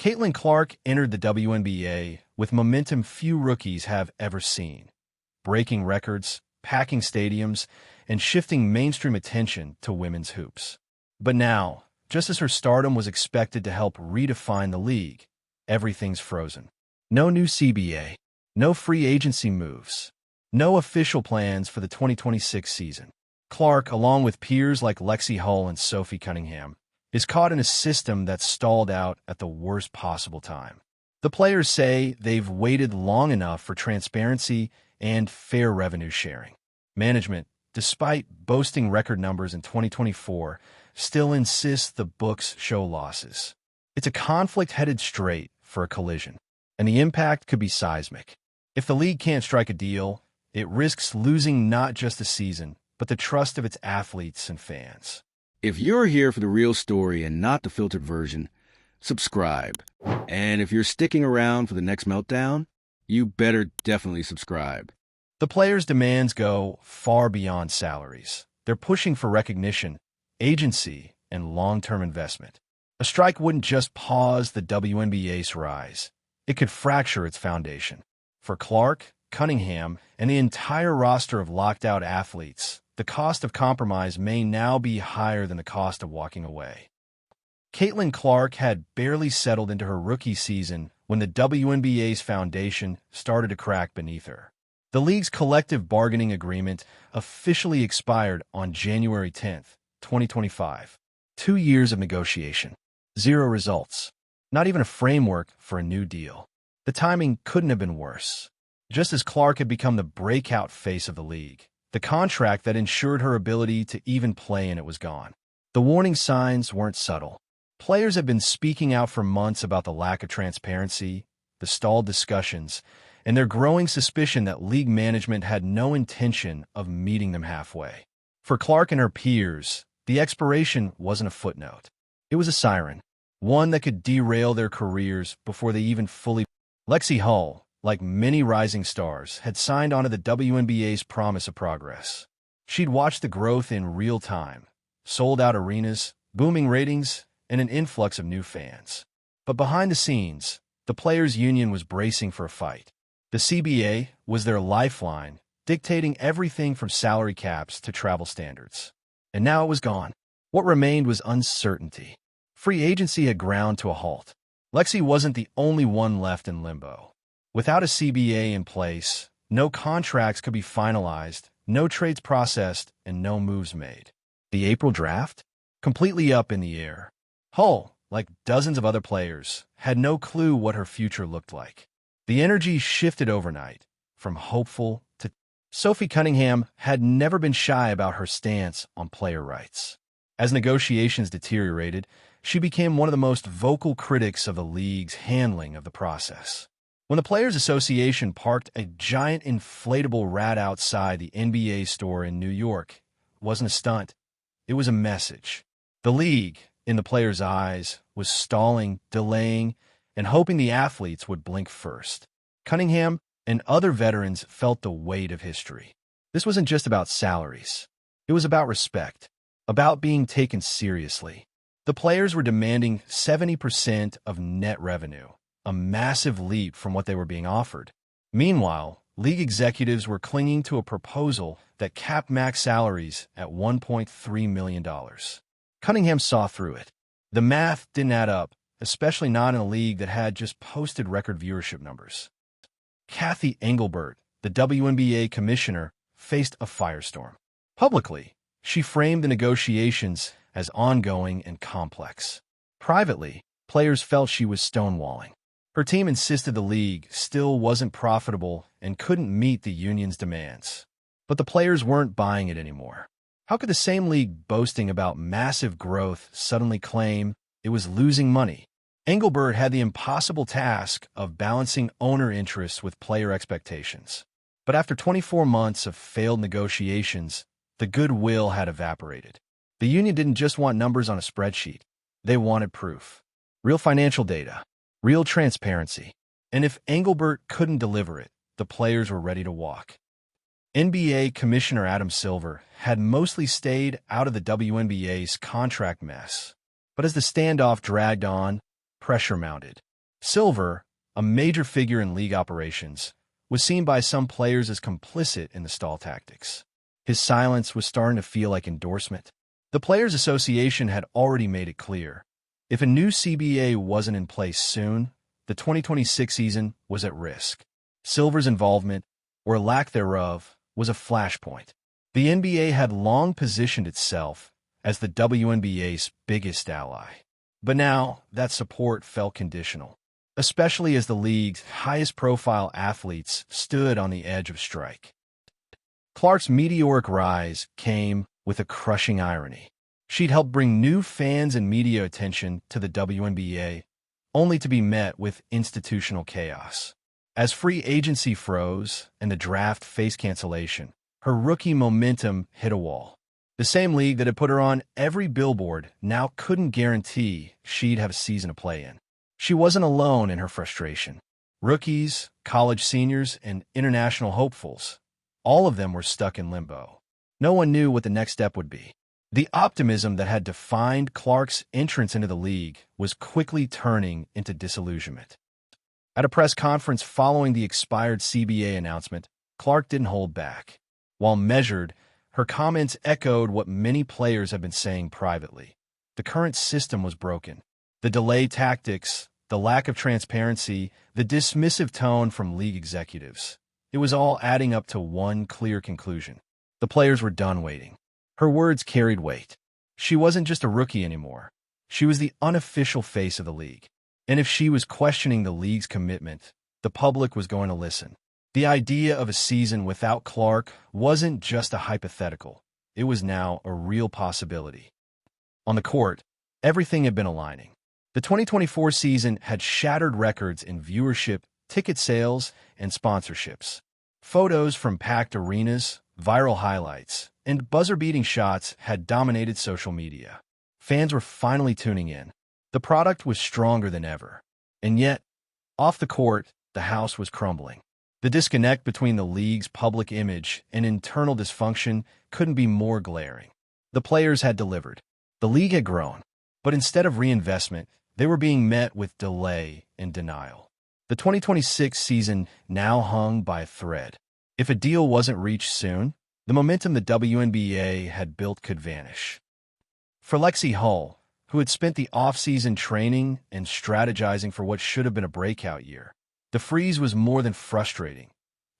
Caitlin Clark entered the WNBA with momentum few rookies have ever seen, breaking records, packing stadiums, and shifting mainstream attention to women's hoops. But now, just as her stardom was expected to help redefine the league, everything's frozen. No new CBA, no free agency moves, no official plans for the 2026 season. Clark, along with peers like Lexie and Sophie Cunningham, is caught in a system that's stalled out at the worst possible time. The players say they've waited long enough for transparency and fair revenue sharing. Management, despite boasting record numbers in 2024, still insists the books show losses. It's a conflict headed straight for a collision, and the impact could be seismic. If the league can't strike a deal, it risks losing not just the season, but the trust of its athletes and fans. If you're here for the real story and not the filtered version, subscribe. And if you're sticking around for the next meltdown, you better definitely subscribe. The players' demands go far beyond salaries. They're pushing for recognition, agency, and long-term investment. A strike wouldn't just pause the WNBA's rise. It could fracture its foundation. For Clark, Cunningham, and the entire roster of locked-out athletes, the cost of compromise may now be higher than the cost of walking away. Caitlin Clark had barely settled into her rookie season when the WNBA's foundation started to crack beneath her. The league's collective bargaining agreement officially expired on January 10, 2025. 2 years of negotiation. Zero results. Not even a framework for a new deal. The timing couldn't have been worse. Just as Clark had become the breakout face of the league, the contract that ensured her ability to even play in it was gone. The warning signs weren't subtle. Players have been speaking out for months about the lack of transparency, the stalled discussions, and their growing suspicion that league management had no intention of meeting them halfway. For Clark and her peers, the expiration wasn't a footnote. It was a siren, one that could derail their careers before they even fully... Lexie, like many rising stars, had signed onto the WNBA's promise of progress. She'd watched the growth in real time, sold-out arenas, booming ratings, and an influx of new fans. But behind the scenes, the players' union was bracing for a fight. The CBA was their lifeline, dictating everything from salary caps to travel standards. And now it was gone. What remained was uncertainty. Free agency had ground to a halt. Lexie wasn't the only one left in limbo. Without a CBA in place, no contracts could be finalized, no trades processed, and no moves made. The April draft? Completely up in the air. Hull, like dozens of other players, had no clue what her future looked like. The energy shifted overnight, from hopeful to... Sophie Cunningham had never been shy about her stance on player rights. As negotiations deteriorated, she became one of the most vocal critics of the league's handling of the process. When the Players Association parked a giant inflatable rat outside the NBA store in New York, it wasn't a stunt. It was a message. The league, in the players' eyes, was stalling, delaying, and hoping the athletes would blink first. Cunningham and other veterans felt the weight of history. This wasn't just about salaries. It was about respect, about being taken seriously. The players were demanding 70% of net revenue, a massive leap from what they were being offered. Meanwhile, league executives were clinging to a proposal that capped max salaries at $1.3 million. Cunningham saw through it. The math didn't add up, especially not in a league that had just posted record viewership numbers. Cathy Engelbert, the WNBA commissioner, faced a firestorm. Publicly, she framed the negotiations as ongoing and complex. Privately, players felt she was stonewalling. Her team insisted the league still wasn't profitable and couldn't meet the union's demands. But the players weren't buying it anymore. How could the same league boasting about massive growth suddenly claim it was losing money? Engelbert had the impossible task of balancing owner interests with player expectations. But after 24 months of failed negotiations, the goodwill had evaporated. The union didn't just want numbers on a spreadsheet. They wanted proof. Real financial data. Real transparency. And if Engelbert couldn't deliver it, the players were ready to walk. NBA Commissioner Adam Silver had mostly stayed out of the WNBA's contract mess. But as the standoff dragged on, pressure mounted. Silver, a major figure in league operations, was seen by some players as complicit in the stall tactics. His silence was starting to feel like endorsement. The Players Association had already made it clear. If a new CBA wasn't in place soon, the 2026 season was at risk. Silver's involvement, or lack thereof, was a flashpoint. The NBA had long positioned itself as the WNBA's biggest ally. But now, that support felt conditional, especially as the league's highest-profile athletes stood on the edge of strike. Clark's meteoric rise came with a crushing irony. She'd helped bring new fans and media attention to the WNBA, only to be met with institutional chaos. As free agency froze and the draft faced cancellation, her rookie momentum hit a wall. The same league that had put her on every billboard now couldn't guarantee she'd have a season to play in. She wasn't alone in her frustration. Rookies, college seniors, and international hopefuls, all of them were stuck in limbo. No one knew what the next step would be. The optimism that had defined Clark's entrance into the league was quickly turning into disillusionment. At a press conference following the expired CBA announcement, Clark didn't hold back. While measured, her comments echoed what many players had been saying privately. The current system was broken. The delay tactics, the lack of transparency, the dismissive tone from league executives. It was all adding up to one clear conclusion. The players were done waiting. Her words carried weight. She wasn't just a rookie anymore. She was the unofficial face of the league. And if she was questioning the league's commitment, the public was going to listen. The idea of a season without Clark wasn't just a hypothetical. It was now a real possibility. On the court, everything had been aligning. The 2024 season had shattered records in viewership, ticket sales, and sponsorships. Photos from packed arenas, viral highlights, and buzzer-beating shots had dominated social media. Fans were finally tuning in. The product was stronger than ever. And yet, off the court, the house was crumbling. The disconnect between the league's public image and internal dysfunction couldn't be more glaring. The players had delivered. The league had grown. But instead of reinvestment, they were being met with delay and denial. The 2026 season now hung by a thread. If a deal wasn't reached soon, the momentum the WNBA had built could vanish. For Lexie Hull, who had spent the offseason training and strategizing for what should have been a breakout year, the freeze was more than frustrating.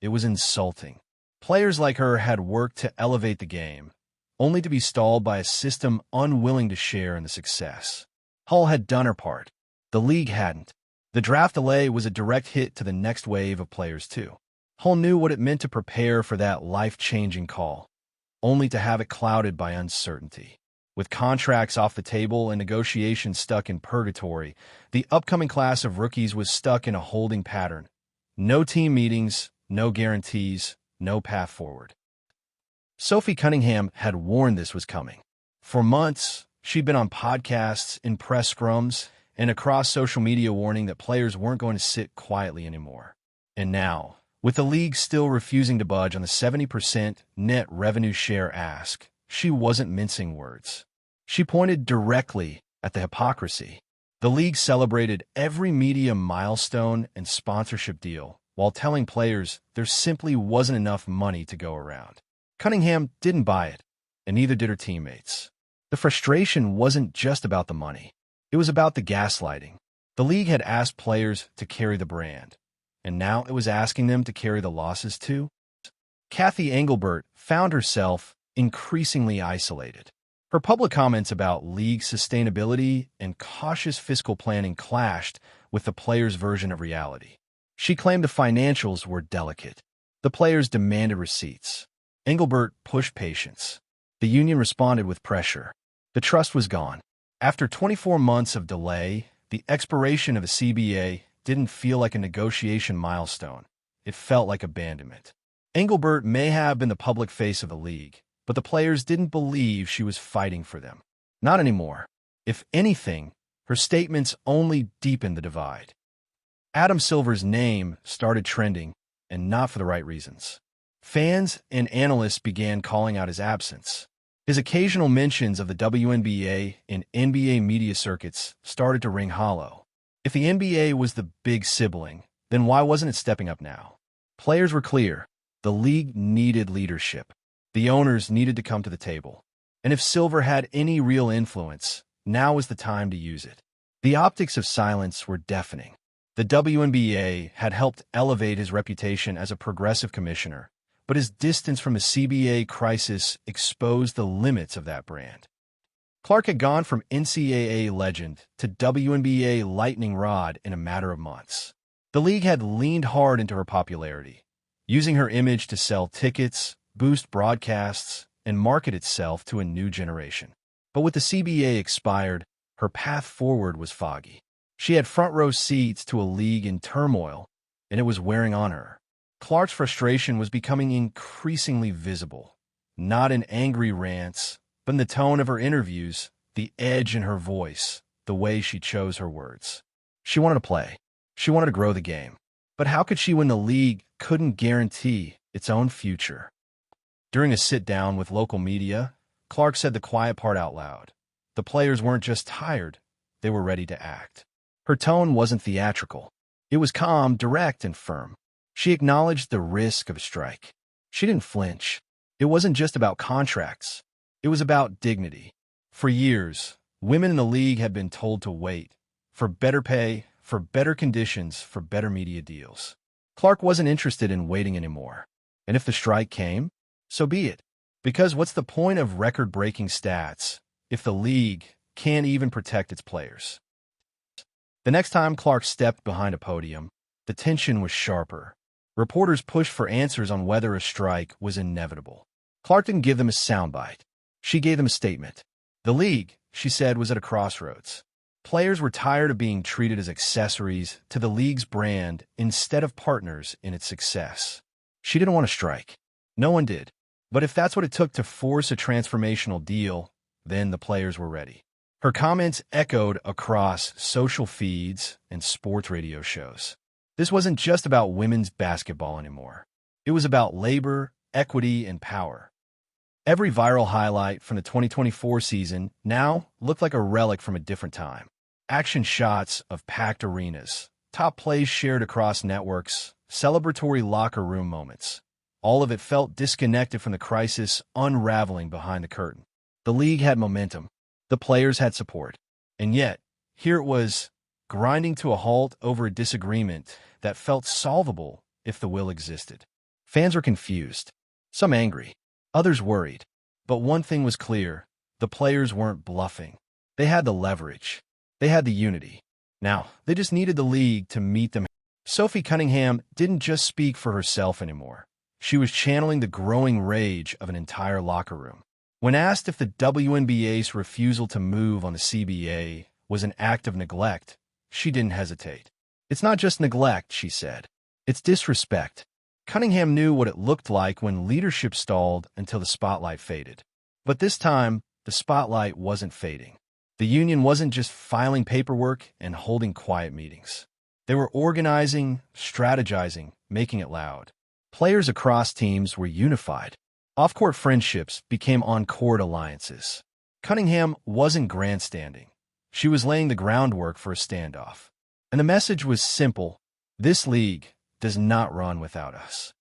It was insulting. Players like her had worked to elevate the game, only to be stalled by a system unwilling to share in the success. Hull had done her part. The league hadn't. The draft delay was a direct hit to the next wave of players, too. Hull knew what it meant to prepare for that life-changing call, only to have it clouded by uncertainty. With contracts off the table and negotiations stuck in purgatory, the upcoming class of rookies was stuck in a holding pattern. No team meetings, no guarantees, no path forward. Sophie Cunningham had warned this was coming. For months, she'd been on podcasts, in press scrums, and across social media warning that players weren't going to sit quietly anymore. And now, with the league still refusing to budge on the 70% net revenue share ask, she wasn't mincing words. She pointed directly at the hypocrisy. The league celebrated every media milestone and sponsorship deal while telling players there simply wasn't enough money to go around. Cunningham didn't buy it, and neither did her teammates. The frustration wasn't just about the money. It was about the gaslighting. The league had asked players to carry the brand, and now it was asking them to carry the losses too. Kathy Engelbert found herself increasingly isolated. Her public comments about league sustainability and cautious fiscal planning clashed with the players' version of reality. She claimed the financials were delicate. The players demanded receipts. Engelbert pushed patience. The union responded with pressure. The trust was gone. After 24 months of delay, the expiration of the CBA didn't feel like a negotiation milestone. It felt like abandonment. Engelbert may have been the public face of the league, but the players didn't believe she was fighting for them. Not anymore. If anything, her statements only deepened the divide. Adam Silver's name started trending, and not for the right reasons. Fans and analysts began calling out his absence. His occasional mentions of the WNBA in NBA media circuits started to ring hollow. If the NBA was the big sibling, then why wasn't it stepping up now? Players were clear. The league needed leadership. The owners needed to come to the table. And if Silver had any real influence, now was the time to use it. The optics of silence were deafening. The WNBA had helped elevate his reputation as a progressive commissioner, but his distance from the CBA crisis exposed the limits of that brand. Clark had gone from NCAA legend to WNBA lightning rod in a matter of months. The league had leaned hard into her popularity, using her image to sell tickets, boost broadcasts, and market itself to a new generation. But with the CBA expired, her path forward was foggy. She had front-row seats to a league in turmoil, and it was wearing on her. Clark's frustration was becoming increasingly visible, not in angry rants, but in the tone of her interviews, the edge in her voice, the way she chose her words. She wanted to play. She wanted to grow the game. But how could she when the league couldn't guarantee its own future? During a sit-down with local media, Clark said the quiet part out loud. The players weren't just tired, they were ready to act. Her tone wasn't theatrical. It was calm, direct, and firm. She acknowledged the risk of a strike. She didn't flinch. It wasn't just about contracts. It was about dignity. For years, women in the league had been told to wait, for better pay, for better conditions, for better media deals. Clark wasn't interested in waiting anymore. And if the strike came, so be it. Because what's the point of record-breaking stats if the league can't even protect its players? The next time Clark stepped behind a podium, the tension was sharper. Reporters pushed for answers on whether a strike was inevitable. Clark didn't give them a soundbite. She gave them a statement. The league, she said, was at a crossroads. Players were tired of being treated as accessories to the league's brand instead of partners in its success. She didn't want to strike. No one did. But if that's what it took to force a transformational deal, then the players were ready. Her comments echoed across social feeds and sports radio shows. This wasn't just about women's basketball anymore. It was about labor, equity, and power. Every viral highlight from the 2024 season now looked like a relic from a different time. Action shots of packed arenas, top plays shared across networks, celebratory locker room moments. All of it felt disconnected from the crisis unraveling behind the curtain. The league had momentum. The players had support. And yet, here it was, grinding to a halt over a disagreement that felt solvable if the will existed. Fans were confused, some angry, others worried. But one thing was clear, the players weren't bluffing. They had the leverage. They had the unity. Now, they just needed the league to meet them. Sophie Cunningham didn't just speak for herself anymore. She was channeling the growing rage of an entire locker room. When asked if the WNBA's refusal to move on the CBA was an act of neglect, she didn't hesitate. It's not just neglect, she said. It's disrespect. Cunningham knew what it looked like when leadership stalled until the spotlight faded. But this time, the spotlight wasn't fading. The union wasn't just filing paperwork and holding quiet meetings. They were organizing, strategizing, making it loud. Players across teams were unified. Off-court friendships became on-court alliances. Cunningham wasn't grandstanding. She was laying the groundwork for a standoff. And the message was simple. This league does not run without us.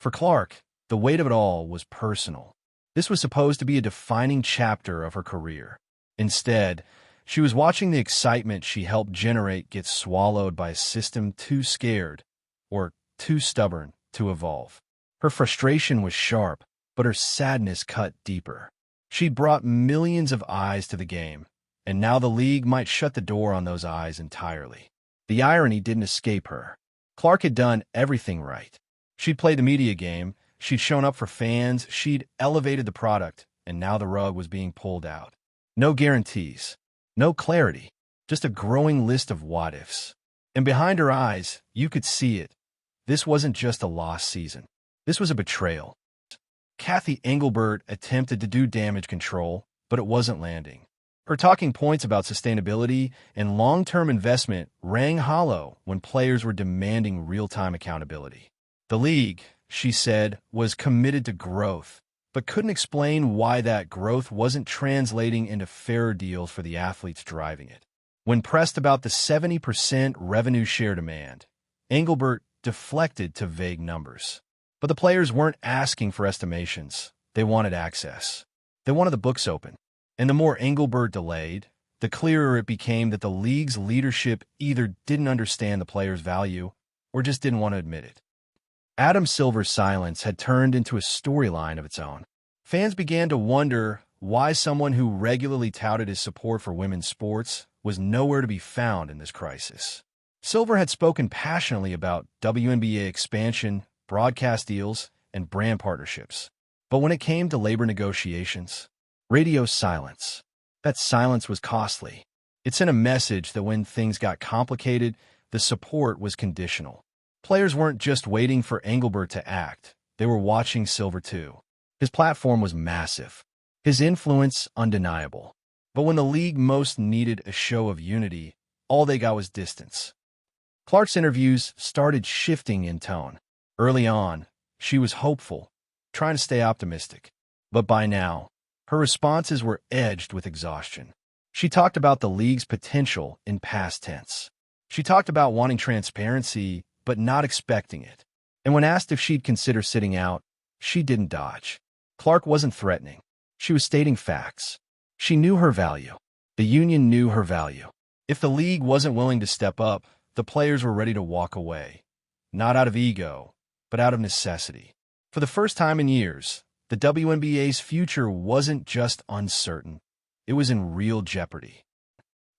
For Clark, the weight of it all was personal. This was supposed to be a defining chapter of her career. Instead, she was watching the excitement she helped generate get swallowed by a system too scared or too stubborn to evolve. Her frustration was sharp, but her sadness cut deeper. She'd brought millions of eyes to the game, and now the league might shut the door on those eyes entirely. The irony didn't escape her. Clark had done everything right. She'd played the media game, she'd shown up for fans, she'd elevated the product, and now the rug was being pulled out. No guarantees, no clarity, just a growing list of what-ifs. And behind her eyes, you could see it. This wasn't just a lost season. This was a betrayal. Kathy Engelbert attempted to do damage control, but it wasn't landing. Her talking points about sustainability and long-term investment rang hollow when players were demanding real-time accountability. The league, she said, was committed to growth, but couldn't explain why that growth wasn't translating into fairer deals for the athletes driving it. When pressed about the 70% revenue share demand, Engelbert deflected to vague numbers. But the players weren't asking for estimations. They wanted access. They wanted the books open. And the more Engelbert delayed, the clearer it became that the league's leadership either didn't understand the players' value or just didn't want to admit it. Adam Silver's silence had turned into a storyline of its own. Fans began to wonder why someone who regularly touted his support for women's sports was nowhere to be found in this crisis. Silver had spoken passionately about WNBA expansion, broadcast deals, and brand partnerships. But when it came to labor negotiations, radio silence. That silence was costly. It sent a message that when things got complicated, the support was conditional. Players weren't just waiting for Engelbert to act. They were watching Silver too. His platform was massive. His influence undeniable. But when the league most needed a show of unity, all they got was distance. Clark's interviews started shifting in tone. Early on, she was hopeful, trying to stay optimistic. But by now, her responses were edged with exhaustion. She talked about the league's potential in past tense. She talked about wanting transparency, but not expecting it. And when asked if she'd consider sitting out, she didn't dodge. Clark wasn't threatening. She was stating facts. She knew her value. The union knew her value. If the league wasn't willing to step up, the players were ready to walk away. Not out of ego, but out of necessity. For the first time in years, the WNBA's future wasn't just uncertain. It was in real jeopardy.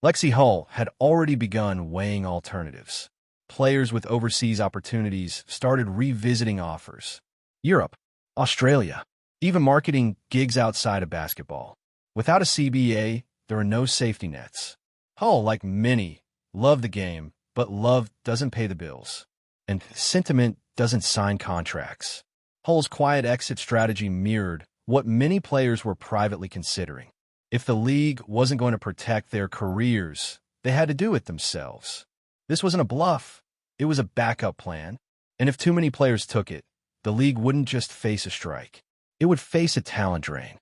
Lexie Hull had already begun weighing alternatives. Players with overseas opportunities started revisiting offers. Europe, Australia, even marketing gigs outside of basketball. Without a CBA, there are no safety nets. Hull, like many, loved the game, but love doesn't pay the bills. And sentiment doesn't sign contracts. Hull's quiet exit strategy mirrored what many players were privately considering. If the league wasn't going to protect their careers, they had to do it themselves. This wasn't a bluff. It was a backup plan. And if too many players took it, the league wouldn't just face a strike. It would face a talent drain.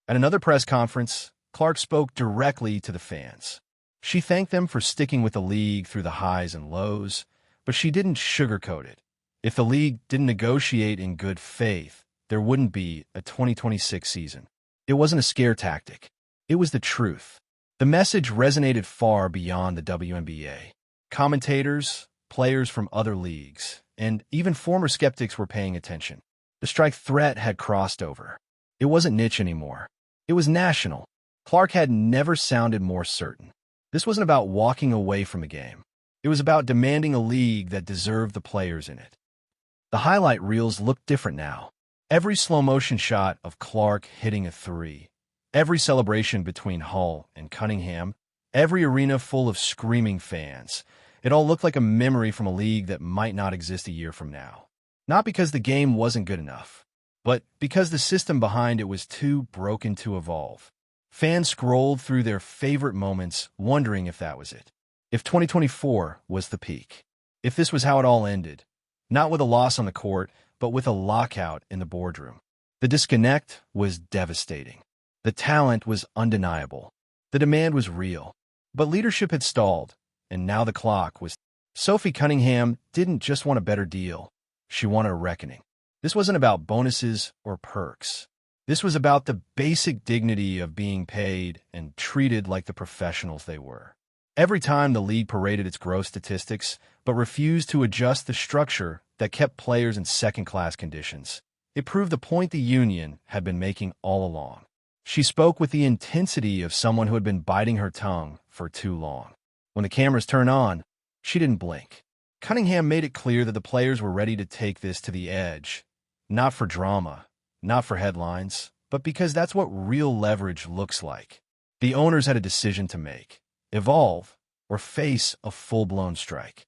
At another press conference, Clark spoke directly to the fans. She thanked them for sticking with the league through the highs and lows, but she didn't sugarcoat it. If the league didn't negotiate in good faith, there wouldn't be a 2026 season. It wasn't a scare tactic. It was the truth. The message resonated far beyond the WNBA. Commentators, players from other leagues, and even former skeptics were paying attention. The strike threat had crossed over. It wasn't niche anymore. It was national. Clark had never sounded more certain. This wasn't about walking away from a game. It was about demanding a league that deserved the players in it. The highlight reels looked different now. Every slow-motion shot of Clark hitting a three, every celebration between Hull and Cunningham, every arena full of screaming fans, it all looked like a memory from a league that might not exist a year from now. Not because the game wasn't good enough, but because the system behind it was too broken to evolve. Fans scrolled through their favorite moments, wondering if that was it. If 2024 was the peak. If this was how it all ended. Not with a loss on the court, but with a lockout in the boardroom. The disconnect was devastating. The talent was undeniable. The demand was real. But leadership had stalled, and now the clock was. Sophie Cunningham didn't just want a better deal. She wanted a reckoning. This wasn't about bonuses or perks. This was about the basic dignity of being paid and treated like the professionals they were. Every time the league paraded its growth statistics, but refused to adjust the structure that kept players in second-class conditions, it proved the point the union had been making all along. She spoke with the intensity of someone who had been biting her tongue for too long. When the cameras turned on, she didn't blink. Cunningham made it clear that the players were ready to take this to the edge, not for drama, not for headlines, but because that's what real leverage looks like. The owners had a decision to make: evolve or face a full-blown strike.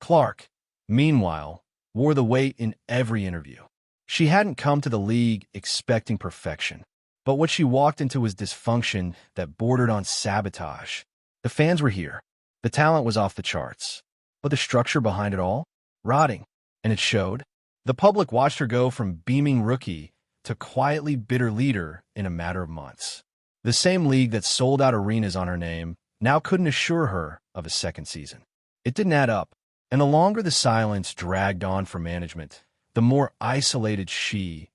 Clark, meanwhile, wore the weight in every interview. She hadn't come to the league expecting perfection, but what she walked into was dysfunction that bordered on sabotage. The fans were here. The talent was off the charts. But the structure behind it all? Rotting. And it showed. The public watched her go from beaming rookie to quietly bitter leader in a matter of months. The same league that sold out arenas on her name, now couldn't assure her of a second season. It didn't add up, and the longer the silence dragged on for management, the more isolated she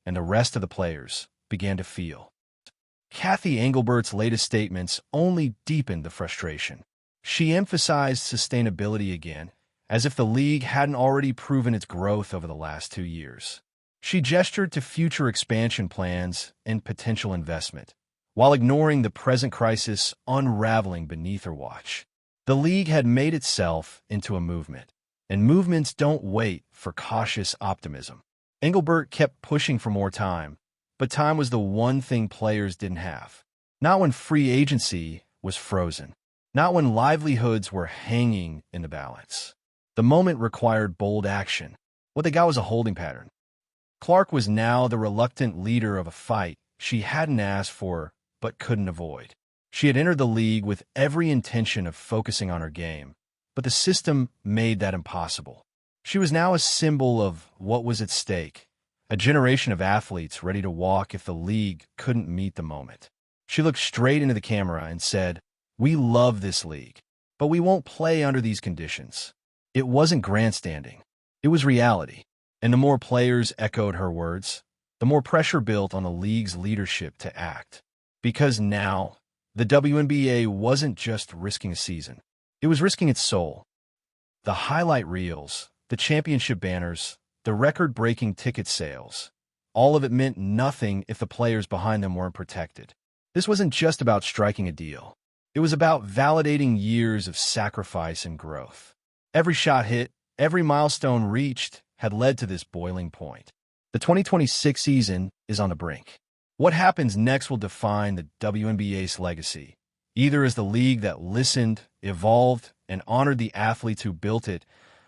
and the rest of the players began to feel. Kathy Engelbert's latest statements only deepened the frustration. She emphasized sustainability again, as if the league hadn't already proven its growth over the last 2 years. She gestured to future expansion plans and potential investment, while ignoring the present crisis unraveling beneath her watch. The league had made itself into a movement, and movements don't wait for cautious optimism. Engelbert kept pushing for more time, but time was the one thing players didn't have. Not when free agency was frozen. Not when livelihoods were hanging in the balance. The moment required bold action. What they got was a holding pattern. Clark was now the reluctant leader of a fight she hadn't asked for but couldn't avoid. She had entered the league with every intention of focusing on her game, but the system made that impossible. She was now a symbol of what was at stake, a generation of athletes ready to walk if the league couldn't meet the moment. She looked straight into the camera and said, "We love this league, but we won't play under these conditions." It wasn't grandstanding. It was reality. And the more players echoed her words, the more pressure built on the league's leadership to act. Because now, the WNBA wasn't just risking a season. It was risking its soul. The highlight reels, the championship banners, the record-breaking ticket sales, all of it meant nothing if the players behind them weren't protected. This wasn't just about striking a deal. It was about validating years of sacrifice and growth. Every shot hit, every milestone reached had led to this boiling point. The 2026 season is on the brink. What happens next will define the WNBA's legacy, either as the league that listened, evolved, and honored the athletes who built it,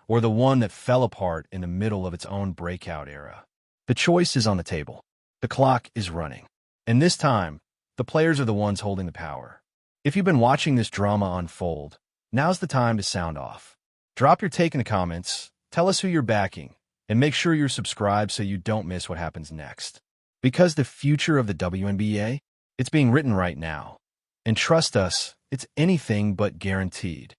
or the one that fell apart in the middle of its own breakout era. The choice is on the table. The clock is running. And this time, the players are the ones holding the power. If you've been watching this drama unfold, now's the time to sound off. Drop your take in the comments, tell us who you're backing, and make sure you're subscribed so you don't miss what happens next. Because the future of the WNBA, it's being written right now. And trust us, it's anything but guaranteed.